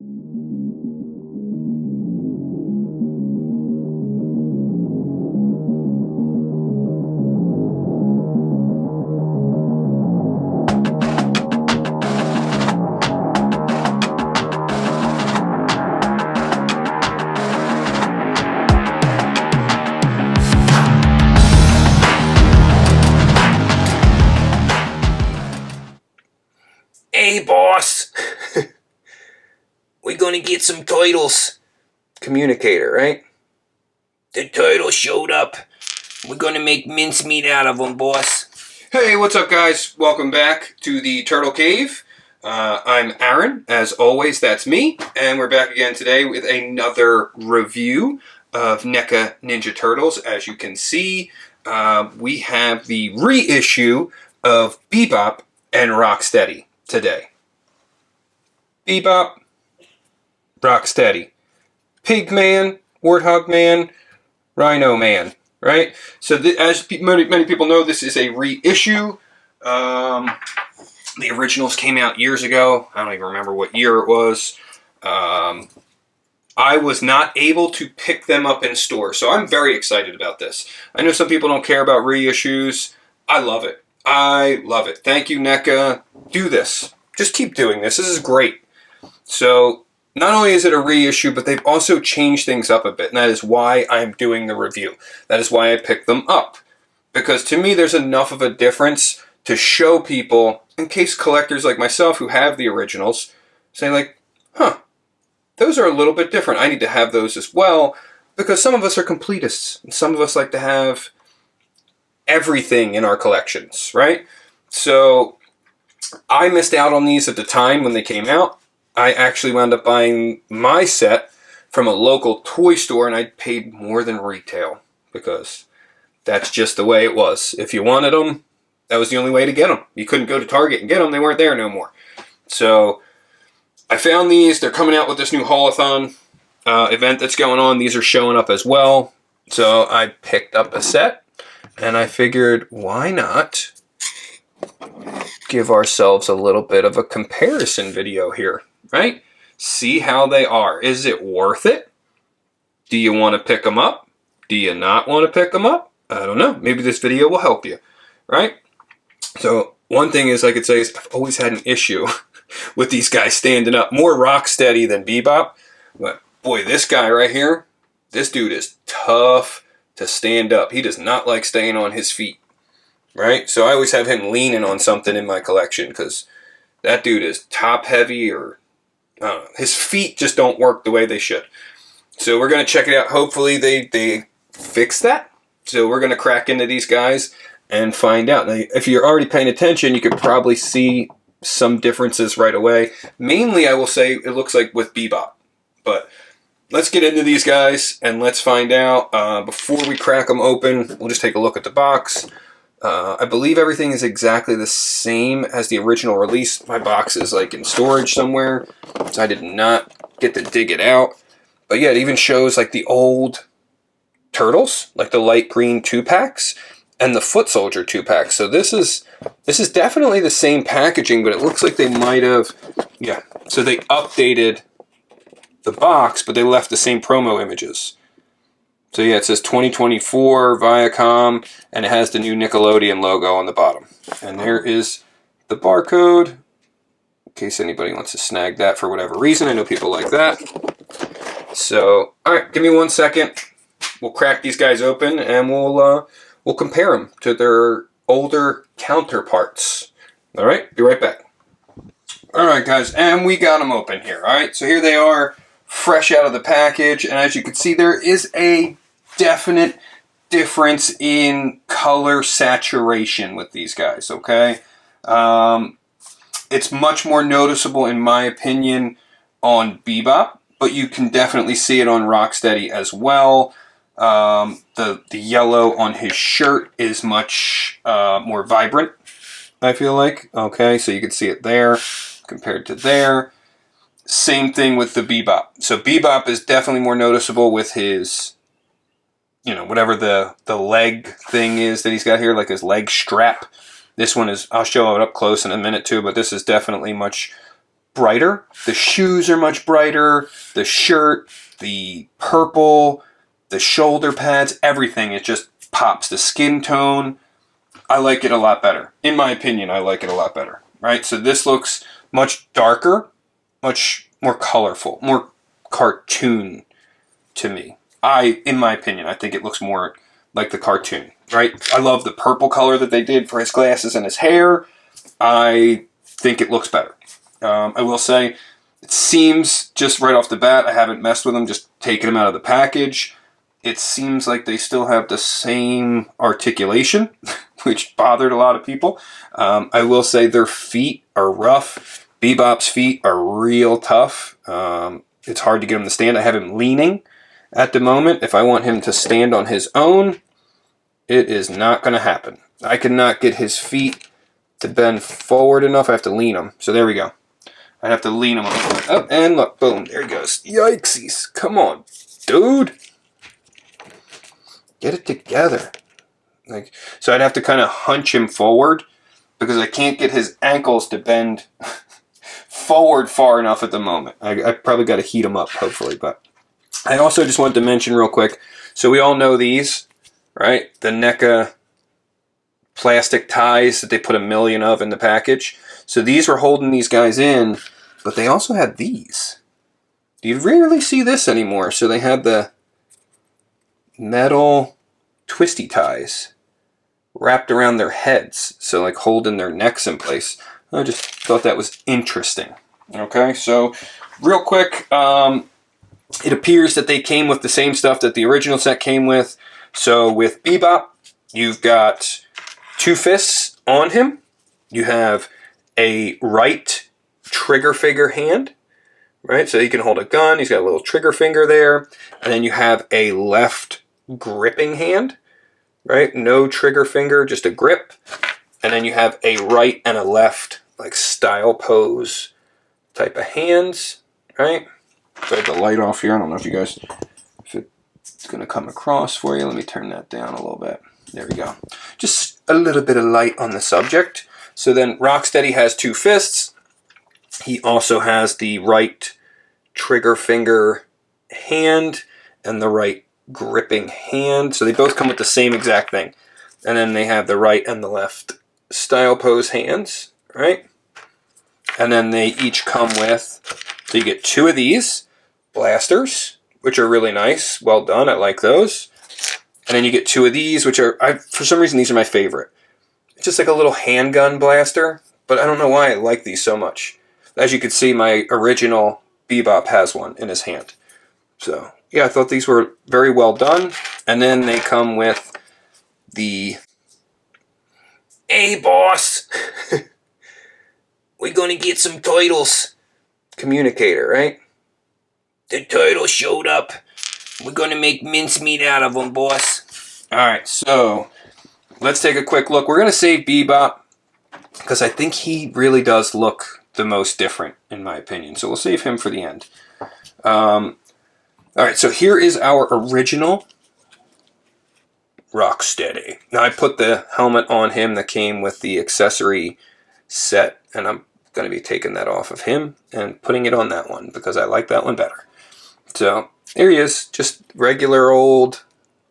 Hey, boss. We're gonna get some turtles. Communicator, right? The turtles showed up. We're gonna make mincemeat out of them, boss. Hey, what's up, guys? Welcome back to the Turtle Cave. I'm Aaron, as always, that's me, and we're back again today with another review of NECA Ninja Turtles. As you can see, we have the reissue of Bebop and Rocksteady today. Bebop, Rocksteady, Pigman, Warthog Man, Rhino Man, right? So as many people know, this is a reissue. The originals came out years ago. I don't even remember what year it was. I was not able to pick them up in store, so I'm very excited about this. I know some people don't care about reissues. I love it. I love it. Thank you, NECA. Do this. Just keep doing this. This is great. So, not only is it a reissue, but they've also changed things up a bit, and that is why I'm doing the review. That is why I picked them up. Because to me, there's enough of a difference to show people, in case collectors like myself who have the originals, say like, huh, those are a little bit different. I need to have those as well, because some of us are completists, and some of us like to have everything in our collections, right? So, I missed out on these at the time when they came out. I actually wound up buying my set from a local toy store, and I paid more than retail because that's just the way it was. If you wanted them, that was the only way to get them. You couldn't go to Target and get them. They weren't there no more. So I found these. They're coming out with this new Haulathon event that's going on. These are showing up as well. So I picked up a set, and I figured, why not give ourselves a little bit of a comparison video here, right? See how they are. Is it worth it? Do you want to pick them up? Do you not want to pick them up? I don't know. Maybe this video will help you, right? So one thing is I could say is I've always had an issue with these guys standing up. More Rocksteady than Bebop. But boy, this guy right here, this dude is tough to stand up. He does not like staying on his feet, right? So I always have him leaning on something in my collection because that dude is top heavy, or I don't know, his feet just don't work the way they should. So we're going to check it out. Hopefully they fix that. So we're going to crack into these guys and find out. Now, if you're already paying attention, you could probably see some differences right away. Mainly, I will say, it looks like with Bebop. But let's get into these guys and let's find out. Before we crack them open, we'll just take a look at the box. I believe everything is exactly the same as the original release. My box is like in storage somewhere, so I did not get to dig it out. But yeah, it even shows like the old Turtles, like the light green 2-packs, and the Foot Soldier 2-packs. So this is definitely the same packaging, but it looks like they might have, yeah. So they updated the box, but they left the same promo images. So yeah, it says 2024 Viacom, and it has the new Nickelodeon logo on the bottom. And there is the barcode, in case anybody wants to snag that for whatever reason. I know people like that. So, alright, give me 1 second. We'll crack these guys open, and we'll compare them to their older counterparts. Alright, be right back. Alright guys, and we got them open here. Alright, so here they are, fresh out of the package, and as you can see, there is a definite difference in color saturation with these guys, okay? It's much more noticeable, in my opinion, on Bebop, but you can definitely see it on Rocksteady as well. The yellow on his shirt is much more vibrant, I feel like. Okay, so you can see it there compared to there. Same thing with the Bebop. So Bebop is definitely more noticeable with his, you know, whatever the leg thing is that he's got here, like his leg strap. This one is, I'll show it up close in a minute too, but this is definitely much brighter. The shoes are much brighter. The shirt, the purple, the shoulder pads, everything. It just pops. The skin tone, I like it a lot better. In my opinion, I like it a lot better. Right? So this looks much darker, much more colorful, more cartoon to me. In my opinion, I think it looks more like the cartoon. Right? I love the purple color that they did for his glasses and his hair. I think it looks better. I will say, it seems just right off the bat, I haven't messed with them, just taking them out of the package. It seems like they still have the same articulation, which bothered a lot of people. I will say their feet are rough. Bebop's feet are real tough. It's hard to get him to stand. I have him leaning at the moment. If I want him to stand on his own, it is not going to happen. I cannot get his feet to bend forward enough. I have to lean him. So there we go. I have to lean him up, and look, boom, there he goes. Yikesies. Come on, dude. Get it together. So I'd have to kind of hunch him forward because I can't get his ankles to bend forward far enough at the moment. I probably got to heat him up, hopefully. But I also just wanted to mention real quick, so we all know these, right? The NECA plastic ties that they put 1 million of in the package. So these were holding these guys in, but they also had these. You rarely see this anymore. So they had the metal twisty ties wrapped around their heads, so like holding their necks in place. I just thought that was interesting. Okay, so real quick, it appears that they came with the same stuff that the original set came with. So with Bebop, you've got 2 fists on him. You have a right trigger finger hand, right? So you can hold a gun. He's got a little trigger finger there. And then you have a left gripping hand, right? No trigger finger, just a grip. And then you have a right and a left, like style pose type of hands, right? So I have the light off here. I don't know if you guys, if it's going to come across for you. Let me turn that down a little bit. There we go. Just a little bit of light on the subject. So then Rocksteady has 2 fists. He also has the right trigger finger hand and the right gripping hand. So they both come with the same exact thing. And then they have the right and the left style pose hands, right? And then they each come with, so you get 2 of these blasters, which are really nice. Well done. I like those. And then you get 2 of these, which are, for some reason, these are my favorite. It's just like a little handgun blaster, but I don't know why I like these so much. As you can see, my original Bebop has one in his hand. So, yeah, I thought these were very well done. And then they come with the... Hey, boss. We're going to get some titles. communicator, right? The turtle showed up. We're going to make mincemeat out of them, boss. Alright, so let's take a quick look. We're going to save Bebop because I think he really does look the most different, in my opinion. So we'll save him for the end. Alright, so here is our original Rocksteady. Now I put the helmet on him that came with the accessory set, and I'm going to be taking that off of him and putting it on that one because I like that one better. So here he is, just regular old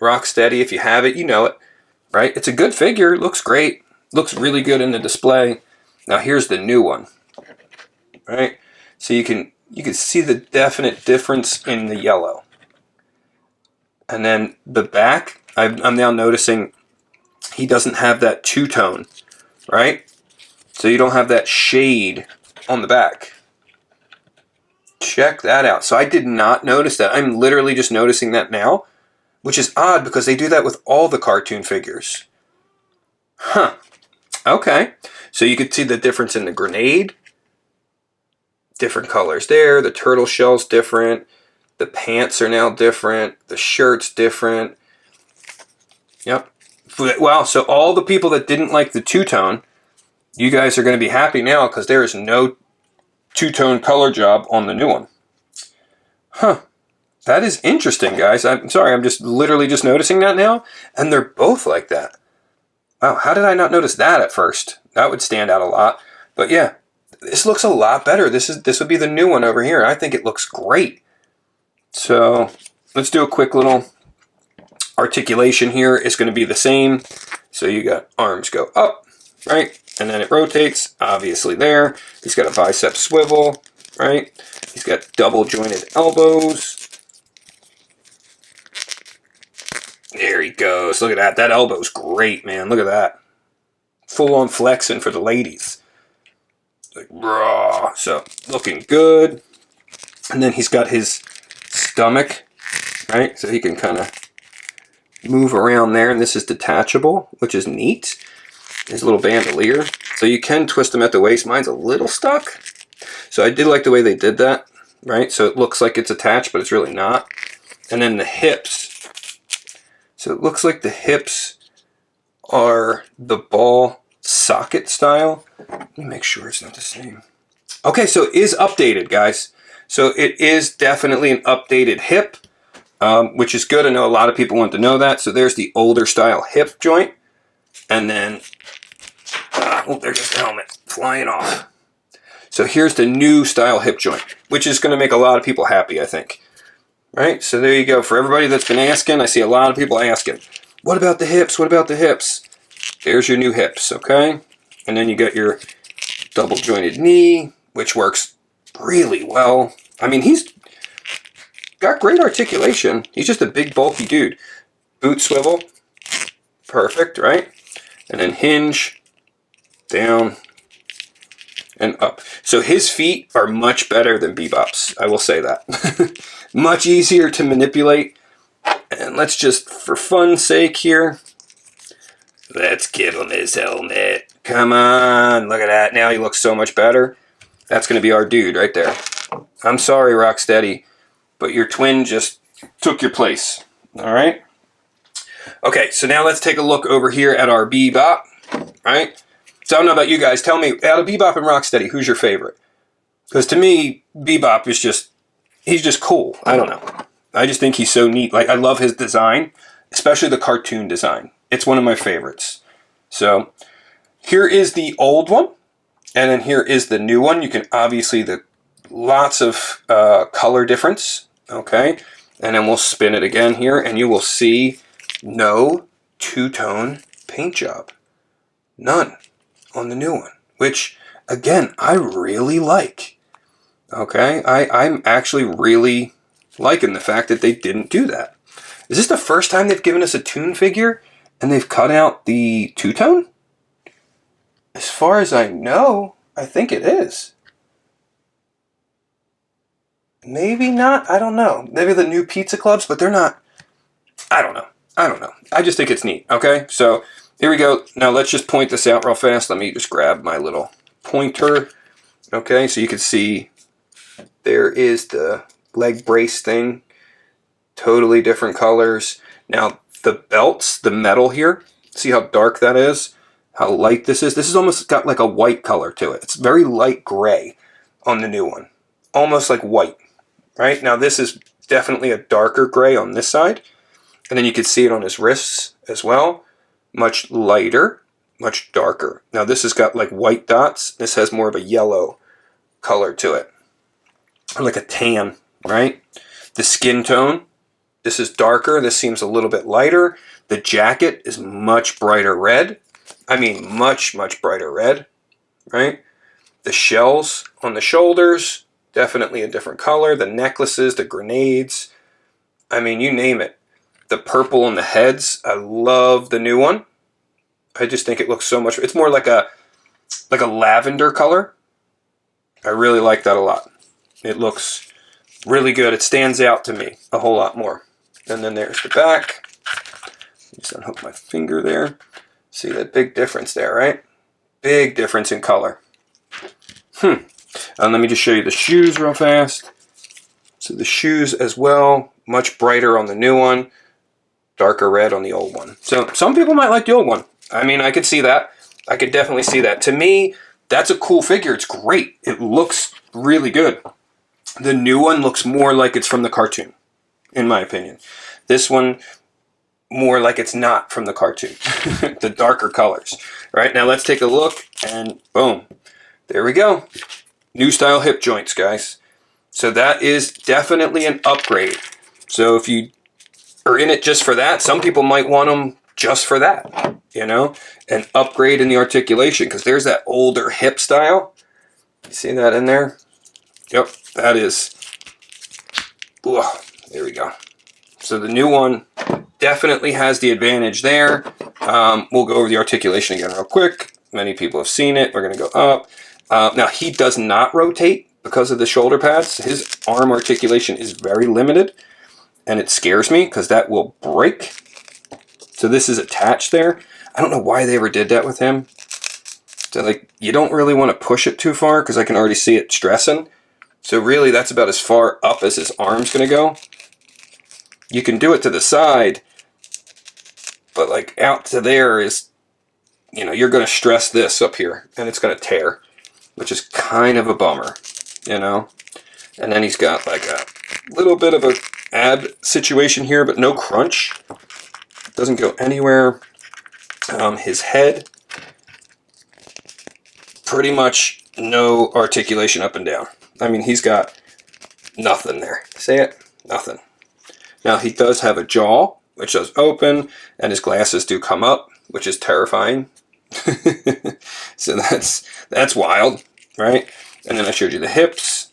Rocksteady. If you have it, you know it, right? It's a good figure, looks great, looks really good in the display. Now here's the new one, right? So you can see the definite difference in the yellow. And then the back, I'm now noticing he doesn't have that two-tone, right? So you don't have that shade on the back. Check that out. So I did not notice that. I'm literally just noticing that now, which is odd because they do that with all the cartoon figures. Huh. Okay. So you could see the difference in the grenade. Different colors there. The turtle shell's different. The pants are now different. The shirt's different. Yep. Wow, so all the people that didn't like the two-tone, you guys are going to be happy now because there is no two-tone color job on the new one. Huh. That is interesting, guys. I'm sorry, I'm just literally just noticing that now. And they're both like that. Wow, how did I not notice that at first? That would stand out a lot. But yeah, this looks a lot better. This would be the new one over here. I think it looks great. So let's do a quick little articulation here. It's going to be the same. So you got arms go up, right? And then it rotates, obviously there. He's got a bicep swivel, right? He's got double jointed elbows. There he goes. Look at that. That elbow's great, man. Look at that. Full on flexing for the ladies. Like, raw. So, looking good. And then he's got his stomach, right? So he can kind of move around there. And this is detachable, which is neat. His little bandolier. So you can twist them at the waist. Mine's a little stuck. So I did like the way they did that, right? So it looks like it's attached, but it's really not. And then the hips. So it looks like the hips are the ball socket style. Let me make sure it's not the same. Okay, so it is updated, guys. So it is definitely an updated hip, which is good. I know a lot of people want to know that. So there's the older style hip joint. And then, oh, there's just the helmet flying off. So here's the new style hip joint, which is going to make a lot of people happy, I think. Right, so there you go. For everybody that's been asking, I see a lot of people asking, what about the hips? What about the hips? There's your new hips, okay? And then you got your double jointed knee, which works really well. I mean, he's got great articulation. He's just a big, bulky dude. Boot swivel, perfect, right? And then hinge, down, and up. So his feet are much better than Bebop's. I will say that. Much easier to manipulate. And let's just, for fun's sake here, let's give him his helmet. Come on, look at that. Now he looks so much better. That's going to be our dude right there. I'm sorry, Rocksteady, but your twin just took your place. All right? Okay, so now let's take a look over here at our Bebop, right? So I don't know about you guys. Tell me, out of Bebop and Rocksteady, who's your favorite? Because to me, Bebop is just, he's just cool. I don't know. I just think he's so neat. Like, I love his design, especially the cartoon design. It's one of my favorites. So here is the old one, and then here is the new one. You can obviously, lots of color difference, okay? And then we'll spin it again here, and you will see no two-tone paint job. None on the new one, which, again, I really like. Okay, I'm actually really liking the fact that they didn't do that. Is this the first time they've given us a Toon figure and they've cut out the two-tone? As far as I know, I think it is. Maybe not, I don't know. Maybe the new pizza clubs, but they're not. I don't know. I just think it's neat, okay? So here we go. Now let's just point this out real fast. Let me just grab my little pointer. Okay, so you can see there is the leg brace thing. Totally different colors. Now the belts, the metal here, see how dark that is? How light this is? This has almost got like a white color to it. It's very light gray on the new one. Almost like white, right? Now this is definitely a darker gray on this side. And then you can see it on his wrists as well. Much lighter, much darker. Now this has got like white dots. This has more of a yellow color to it. Like a tan, right? The skin tone, this is darker. This seems a little bit lighter. The jacket is much brighter red. I mean, much, much brighter red, right? The shells on the shoulders, definitely a different color. The necklaces, the grenades, I mean, you name it. The purple on the heads, I love the new one. I just think it looks so much, it's more like a lavender color. I really like that a lot. It looks really good. It stands out to me a whole lot more. And then there's the back. Just unhook my finger there. See that big difference there, right? Big difference in color. And let me just show you the shoes real fast. So the shoes as well, much brighter on the new one. Darker red on the old one. So some people might like the old one. I mean, I could see that. I could definitely see that. To me, that's a cool figure. It's great. It looks really good. The new one looks more like it's from the cartoon, in my opinion. This one, more like it's not from the cartoon. The darker colors. Right, now let's take a look, and boom. There we go. New style hip joints, guys. So that is definitely an upgrade. So if you are in it just for that, some people might want them just for that, you know, an upgrade in the articulation, because there's that older hip style. You see that in there? Yep, that is. Ooh, there we go. So the new one definitely has the advantage there. We'll go over the articulation again real quick. Many people have seen it. We're going to go up. Now, he does not rotate because of the shoulder pads. His arm articulation is very limited, and it scares me because that will break. So this is attached there. I don't know why they ever did that with him. So, like, you don't really want to push it too far because I can already see it stressing. So really, that's about as far up as his arm's going to go. You can do it to the side, but like out to there is, you know, you're going to stress this up here, and it's going to tear, which is kind of a bummer, you know. And then he's got like a little bit of a ab situation here, but no crunch. Doesn't go anywhere. His head, pretty much no articulation up and down. I mean, he's got nothing there. See it? Nothing. Now, he does have a jaw, which does open, and his glasses do come up, which is terrifying. So that's wild, right? And then I showed you the hips.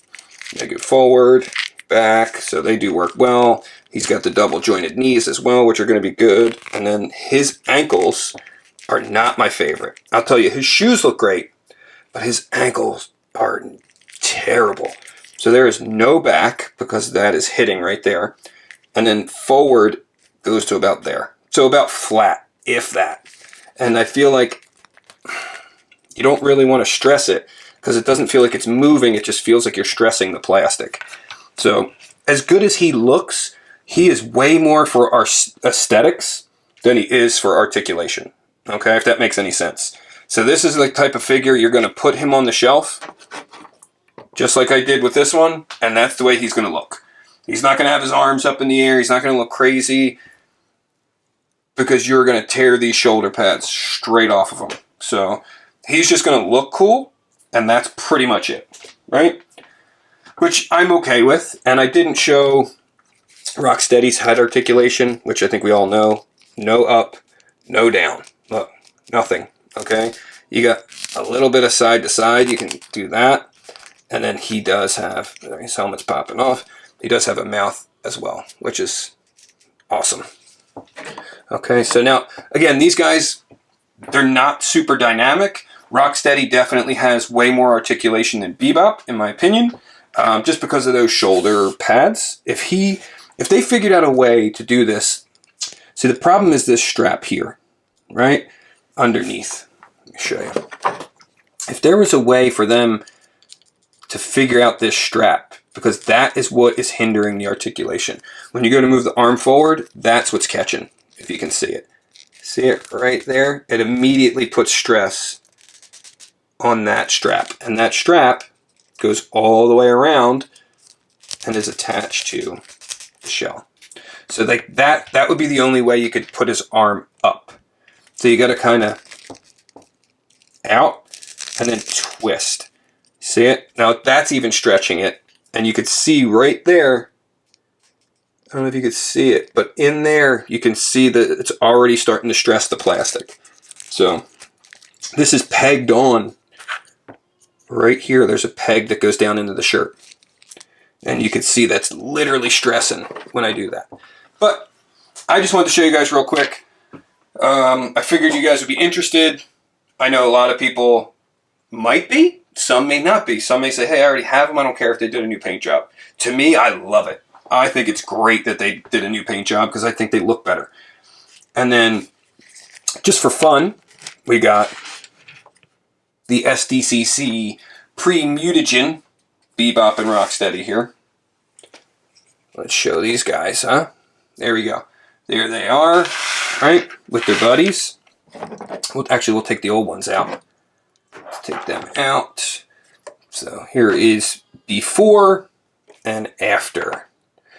They go forward, back, so they do work well. He's got the double jointed knees as well, which are going to be good. And then his ankles are not my favorite. I'll tell you, his shoes look great, but his ankles are terrible. So there is no back because that is hitting right there. And then forward goes to about there. So about flat, if that. And I feel like you don't really want to stress it because it doesn't feel like it's moving. It just feels like you're stressing the plastic. So as good as he looks, he is way more for our aesthetics than he is for articulation. Okay, if that makes any sense. So this is the type of figure you're going to put him on the shelf, just like I did with this one, and that's the way he's going to look. He's not going to have his arms up in the air. He's not going to look crazy because you're going to tear these shoulder pads straight off of him. So he's just going to look cool, and that's pretty much it, right? Which I'm okay with, and I didn't show Rocksteady's head articulation, which I think we all know. No up, no down. Look, nothing, okay? You got a little bit of side to side. You can do that. And then he does have, his helmet's popping off. He does have a mouth as well, which is awesome. Okay, so now, again, these guys, they're not super dynamic. Rocksteady definitely has way more articulation than Bebop, in my opinion, just because of those shoulder pads. If they figured out a way to do this, see, the problem is this strap here, right? Underneath. Let me show you. If there was a way for them to figure out this strap, because that is what is hindering the articulation. When you go to move the arm forward, that's what's catching, if you can see it. See it right there? It immediately puts stress on that strap. And that strap goes all the way around and is attached to the shell. So like that would be the only way you could put his arm up. So you got to kind of out and then twist. See it? Now that's even stretching it. And you could see right there, I don't know if you could see it, but in there you can see that it's already starting to stress the plastic. So this is pegged on right here. There's a peg that goes down into the shirt. And you can see that's literally stressing when I do that. But I just wanted to show you guys real quick. I figured you guys would be interested. I know a lot of people might be. Some may not be. Some may say, hey, I already have them. I don't care if they did a new paint job. To me, I love it. I think it's great that they did a new paint job because I think they look better. And then, just for fun, we got the SDCC pre-mutagen Bebop and Rocksteady here. Let's show these guys, huh? There we go. There they are, right? With their buddies. We'll take the old ones out. Let's take them out. So here is before and after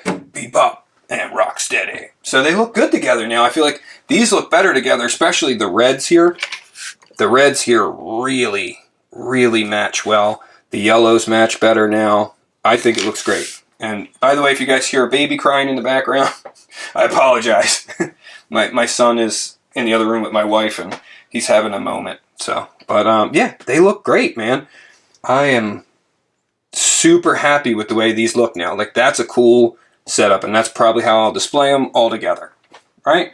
Bebop and Rocksteady. So they look good together now. I feel like these look better together, especially the reds here. The reds here really really match well. The yellows match better now. I think it looks great. And by the way, if you guys hear a baby crying in the background, I apologize. my son is in the other room with my wife, and he's having a moment. So, but yeah, they look great, man. I am super happy with the way these look now. Like, that's a cool setup, and that's probably how I'll display them all together, right?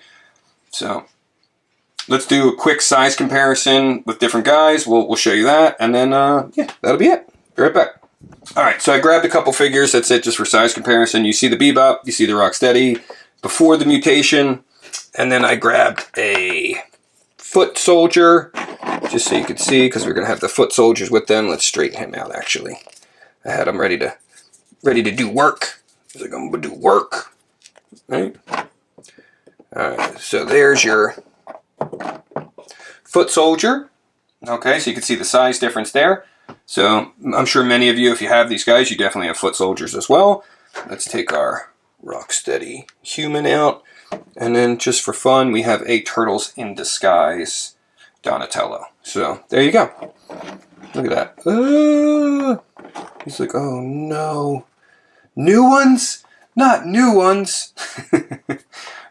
So let's do a quick size comparison with different guys. We'll show you that, and then yeah, that'll be it. Be right back. All right, so I grabbed a couple figures. That's it, just for size comparison. You see the Bebop, you see the Rocksteady before the mutation, and then I grabbed a foot soldier, just so you could see, because we're gonna have the foot soldiers with them. Let's straighten him out. Actually, I had him ready to do work. He's like, I'm gonna do work. Right. All right. So there's your foot soldier. Okay, so you can see the size difference there. So I'm sure many of you, if you have these guys, you definitely have foot soldiers as well. Let's take our Rocksteady human out. And then just for fun, we have a Turtles in Disguise Donatello. So there you go. Look at that. He's like, oh no. New ones? Not new ones.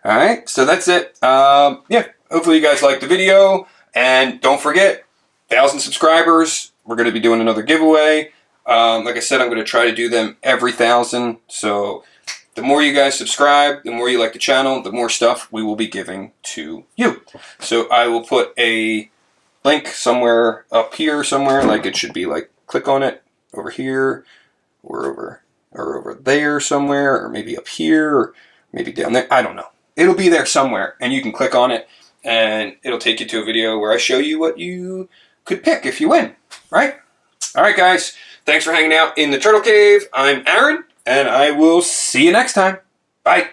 Alright, so that's it. Yeah, hopefully you guys liked the video. And don't forget, 1,000 subscribers. We're going to be doing another giveaway. Like I said, I'm going to try to do them every 1,000. So the more you guys subscribe, the more you like the channel, the more stuff we will be giving to you. So I will put a link somewhere up here somewhere. Like, it should be like, click on it over here or over there somewhere, or maybe up here, or maybe down there. I don't know. It'll be there somewhere, and you can click on it, and it'll take you to a video where I show you what you could pick if you win, right? All right, guys. Thanks for hanging out in the Turtle Cave. I'm Aaron, and I will see you next time. Bye.